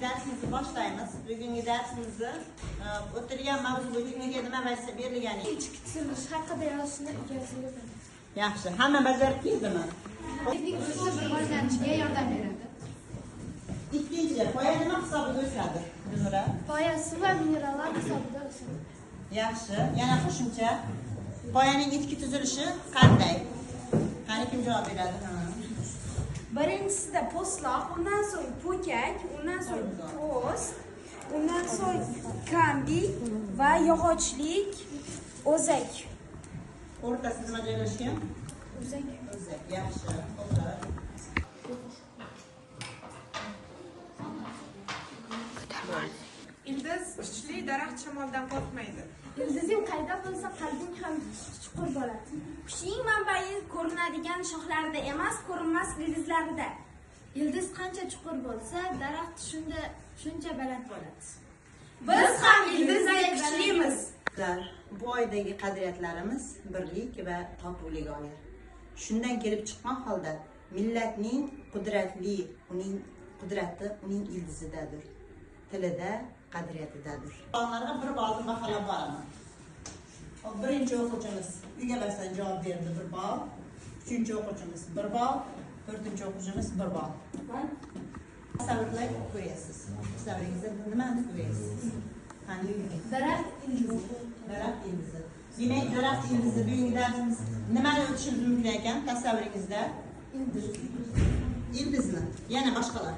dersimizni boshlaymiz. Bugungi darsimizni o'tirgan mavzu bo'yicha nima vazifasi berilgan? Ichki tuzilish haqida yozishni egasiga beramiz. Yaxshi, hamma bajarib keldimi? Rivojlanishga yordam beradi. Ikkinchi, poya nima hisobida o'sadi? Gulnura? Poya suv va minerallar hisobida o'sadi. Yaxshi, yana qo'shimcha. Poyaning ichki tuzilishi qanday? Qani kim javob beradi? Birinchisida po'stloq, undan so'ng po'kak, undan so'ng po'st, undan so'ng kambik va yog'ochlik, o'zak. O'rtasida nima joylashgan? O'zak. O'zak. Yaxshi. To'xtab. Ildiz kuchli daraxt shamoldan qo'rqmaydi. Ildizing qayda bo'lsa, qalbing ham chuqur bo'ladi. Kuching manbai ko'rinadigan shoxlarida emas, ko'rinmas ildizlarida. Ildiz qancha chuqur bo'lsa, daraxt shuncha baland bo'ladi. Biz ham ildizdek kuchlimiz. Bu oydagi qadriyatlarimiz birlik va totuvlik oyi. Shundan kelib chiqqan holda millatning qudrati uning ildizidadir. Tilida, qadriyatidadir. Onlarga bir balni baholab boraman. Birinchi o'quvchimiz uyga borsa javob berdi 1 bal. Uchinchi o'quvchimiz 1 bal. To'rtinchi o'quvchimiz 1 bal. Tasavvurlay ko'ryapsiz. Tasavvuringizda nimani ko'ryapsiz? Qani? Daraxt ildizi. Daraxt ildizi. Demak, daraxt ildizi bugungi darsimiz nimani o'tishimiz mumkin ekan? Tasavvuringizda ildizni. Yana boshqalar.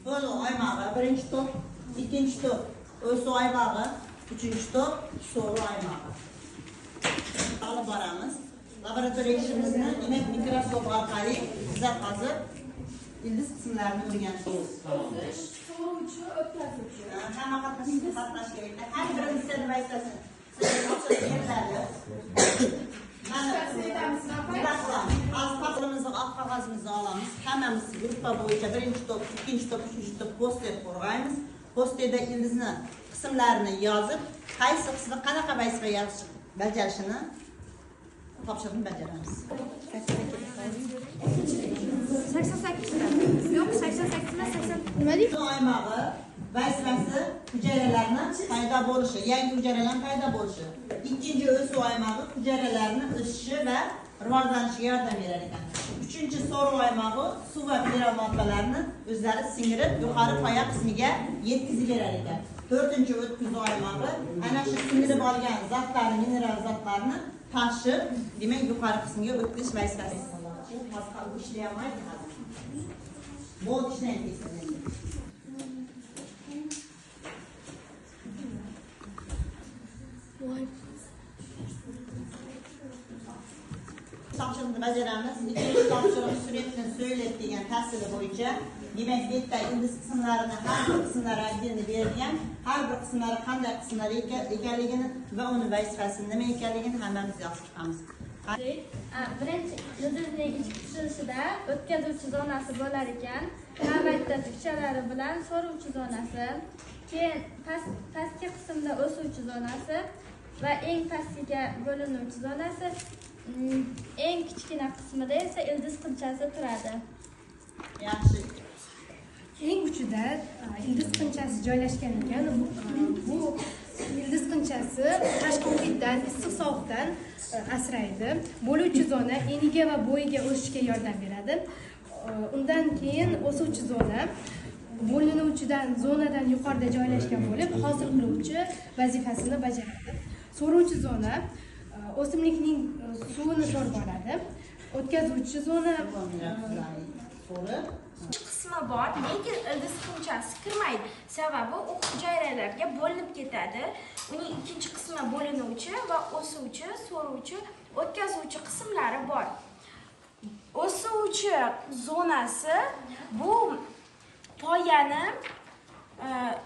Bo'l oymog'i, birinchi to'p, ikkinchi to'p, o'suv oymog'i, uchinchi to'p, so'ri oymog'i. Olib boramiz. Laboratoriya ishimizni demak mikroskop orqali bizlar hozir ildiz qismlarini o'rganamiz. So'ruvchi, o'tkazuvchi. Hamma qatnash kerak. Har birimiz vazifasi sizga beriladi. Paxtamizni, oq qog'ozimizni olamiz. Hammamiz gruppa bo'yicha birinchi to'p, ikkinchi to'p, uchinchi to'p poster qo'rg'aymiz. Posterda ildizni qismlarini yozib, qaysi qismi qanaqa vazifa bajarishini topshiriqni bajaramiz. 88 yo'q, 88 emas, 80. Nima deydi? Oymog'i vazifasi hujayralarni paydo bo'lishi, yangi hujayralar paydo bo'lishi. Ikkinchi o'suv oymog'i hujayralarni o'sishi va rivojlanishiga yordam berar ekan. Uchinchi so'ri oymog'i suv va mineral moddalarni o'zlari singirib, yuqori poya qismiga yetkazib berar ekan. To'rtinchi o'tkazuv oymog'i ana shu singirib olgan zotlarni, mineral zotlarni tashib, demak yuqori qismga o'tkazish vazifasi. Pascal ishlamaydi hozir. Bu ishlaydi. Topshiriqni bajaramiz. Ikkinchi topshiriq suratni so'ylab degan tavsiya bo'yicha demak bu yerda ildiz qismlarini har bir qismlari oddelni berilgan, har bir qismlari qanday qismlar ekanligini va uni vazifasi nima ekanligini hammamiz yozib chiqamiz. Birinchi ildizning ichki tuzilishida o'tkazuvchi zonasi bo'lar ekan, navbatda tokchalari bilan so'ruvchi zonasi, keyin pastki qismda o'suvchi zonasi va eng pastiga bo'linuvchi zonasi, eng kichkina qismida esa ildiz qinchasi turadi. Yaxshi. Eng uchida ildiz qinchasi joylashgan ekan. Bu ildiz qinchasi tashqi muhitdan, issiq sovuqdan asraydi. Bo'luvchi zona eniga va bo'yiga o'sishga yordam beradi. Undan keyin o'suvchi zona bo'linuvchidan zonadan yuqorida joylashgan bo'lib, hosil qiluvchi vazifasini bajaradi. So'ruvchi zona o'simlikning suvini so'rib oladi. O'tkazuvchi zona Qismi bor, lekin ildiz qinchasi kirmaydi. Sababi u hujayralarga bo'linib ketadi. Uning ikkinchi qismi bo'linuvchi va o'suvchi, so'ruvchi, o'tkazuvchi qismlari bor. O'suvchi zonasi bu poyani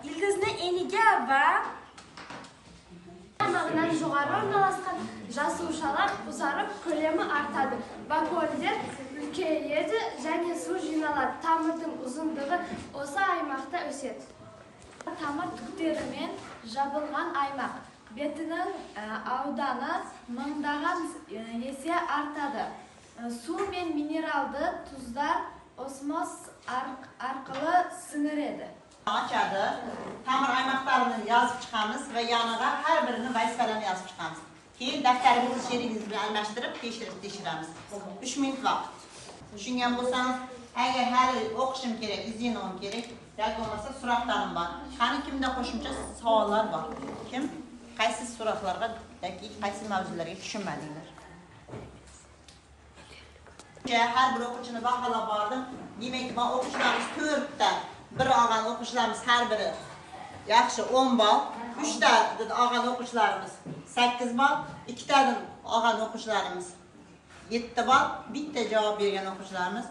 ildizni eniga va tarmog'idan jo'g'ari o'rnalashgan jasuvchalar o'zarib ko'lami artadi va ko'llar ulkayadi және suv jiyinaladi. Ta'mirning uzunligi o'sha aymoqda o'sadi. Ta'mir tukterimen jabılgan aymaq. Betining audani mingdan есе artadi. Suv men mineraldi tuzlar osmos orqali siniradi. Açadı. Ta'mir aymoqlarini yozib chiqamiz va yoniga har birini vazifalarini yozib chiqamiz. Keyin daftarimizni sherigimiz bilan almashtirib tekshiramiz. 3 minut vaqt. Tushungan bo'lsangiz, agar hali o'qishim kerak, izlashim kerak, yoki bo'lmasa so'roqlarim bor. Qani kimda qo'shimcha savollar bor? Kim qaysi so'roqlarga yoki qaysi mavzularga tushunmadinglar? Har bir o'quvchini baholab bordim. Demak, bu o'quvchilarimiz 4 ta bir olgan o'quvchilarimiz har biri yaxshi 10 ball, 3 ta olgan o'quvchilarimiz 8 ball, 2 tadan olgan o'quvchilarimiz 7 ball, bitta javob bergan o'quvchilarimiz